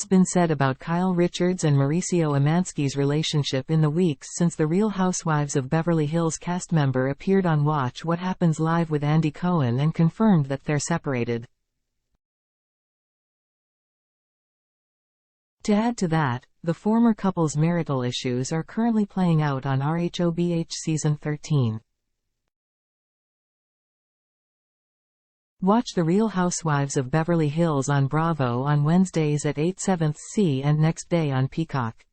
been said about Kyle Richards and Mauricio Umansky's relationship in the weeks since the Real Housewives of Beverly Hills cast member appeared on Watch What Happens Live with Andy Cohen and confirmed that they're separated. To add to that, the former couple's marital issues are currently playing out on RHOBH Season 13. Watch The Real Housewives of Beverly Hills on Bravo on Wednesdays at 8/7 and next day on Peacock.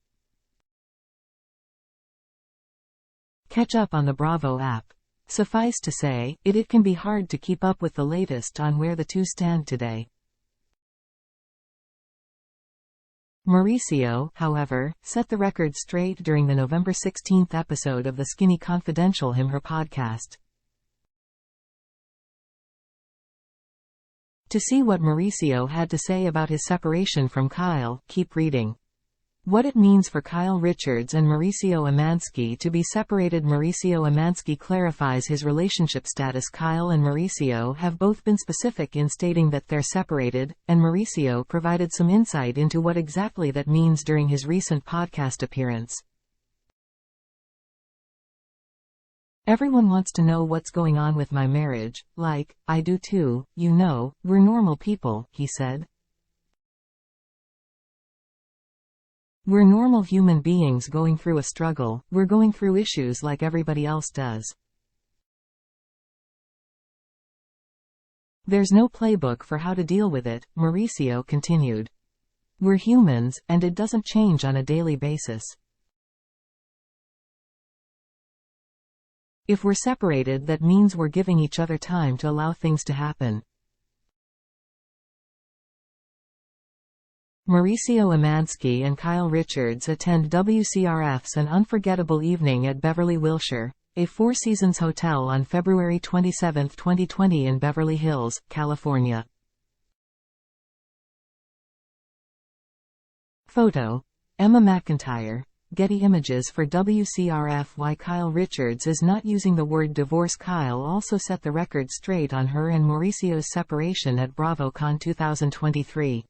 Catch up on the Bravo app. Suffice to say, it can be hard to keep up with the latest on where the two stand today. Mauricio, however, set the record straight during the November 16 episode of the Skinny Confidential Her podcast. To see what Mauricio had to say about his separation from Kyle, keep reading. What it means for Kyle Richards and Mauricio Umansky to be separated. Mauricio Umansky clarifies his relationship status. Kyle and Mauricio have both been specific in stating that they're separated, and Mauricio provided some insight into what exactly that means during his recent podcast appearance. Everyone wants to know what's going on with my marriage, like, I do too, you know, we're normal people, he said. We're normal human beings going through a struggle, we're going through issues like everybody else does. There's no playbook for how to deal with it, Mauricio continued. We're humans, and it doesn't change on a daily basis. If we're separated, that means we're giving each other time to allow things to happen. Mauricio Umansky and Kyle Richards attend WCRF's An Unforgettable Evening at Beverly, Wilshire, a Four Seasons hotel on February 27, 2020 in Beverly Hills, California. Photo: Emma McIntyre. Getty Images for WCRF. Why Kyle Richards is not using the word divorce. Kyle also set the record straight on her and Mauricio's separation at BravoCon 2023.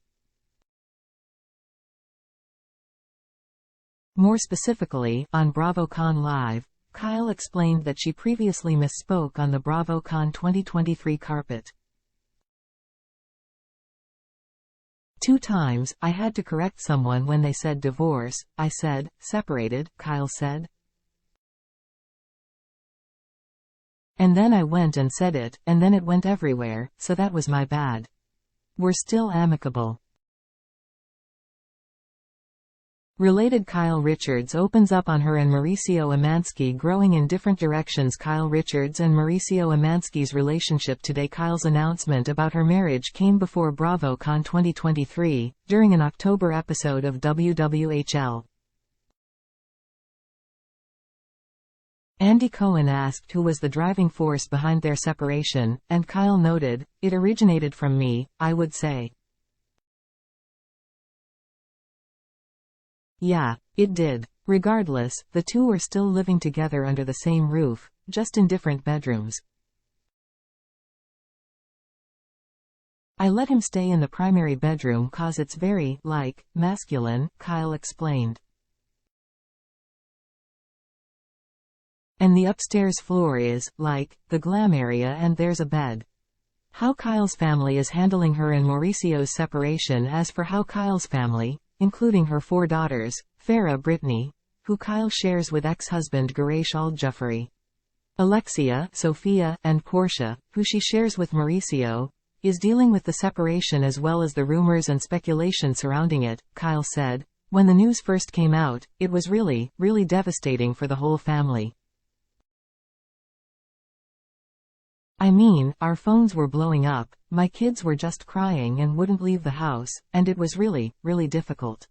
More specifically, on BravoCon Live, Kyle explained that she previously misspoke on the BravoCon 2023 carpet. 2 times, I had to correct someone when they said divorce, I said, separated, Kyle said. And then I went and said it, and then it went everywhere, so that was my bad. We're still amicable. Related, Kyle Richards opens up on her and Mauricio Umansky growing in different directions. Kyle Richards and Mauricio Umansky's relationship today. Kyle's announcement about her marriage came before BravoCon 2023, during an October episode of WWHL. Andy Cohen asked who was the driving force behind their separation, and Kyle noted, "It originated from me, I would say." Yeah, it did. Regardless, the two are still living together under the same roof, just in different bedrooms. I let him stay in the primary bedroom cause it's very, masculine, Kyle explained. And the upstairs floor is, the glam area, and there's a bed. How Kyle's family is handling her and Mauricio's separation. As for how Kyle's family, including her 4 daughters, Farrah Brittany, who Kyle shares with ex-husband Garash Al-Jafari, Alexia, Sophia, and Portia, who she shares with Mauricio, is dealing with the separation as well as the rumors and speculation surrounding it, Kyle said. When the news first came out, it was really, really devastating for the whole family. I mean, our phones were blowing up, my kids were just crying and wouldn't leave the house, and it was really, really difficult.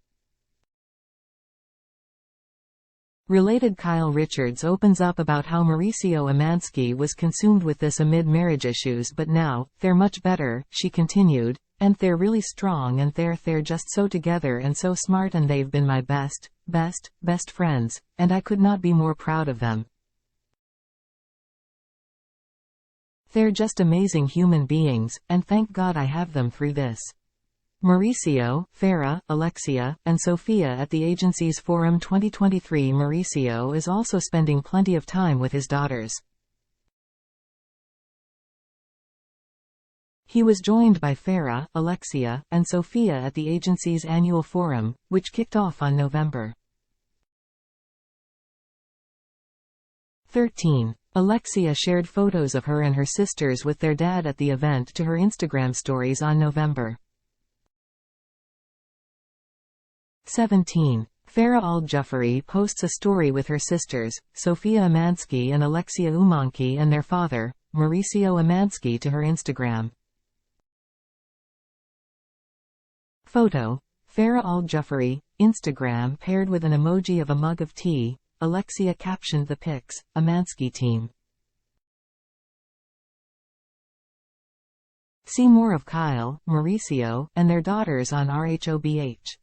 Related, Kyle Richards opens up about how Mauricio Umansky was consumed with this amid marriage issues, but now, they're much better, she continued, and they're really strong, and they're just so together and so smart, and they've been my best friends, and I could not be more proud of them. They're just amazing human beings, and thank God I have them through this. Mauricio, Farah, Alexia, and Sophia at the agency's Forum 2023. Mauricio is also spending plenty of time with his daughters. He was joined by Farah, Alexia, and Sophia at the agency's annual forum, which kicked off on November 13. Alexia shared photos of her and her sisters with their dad at the event to her Instagram stories on November 17. Farah Al-Jafari posts a story with her sisters, Sophia Umansky and Alexia Umansky, and their father, Mauricio Umansky, to her Instagram. Photo. Farah Al-Jafari, Instagram paired with an emoji of a mug of tea. Alexia captioned the pics, Umansky team. See more of Kyle, Mauricio, and their daughters on RHOBH.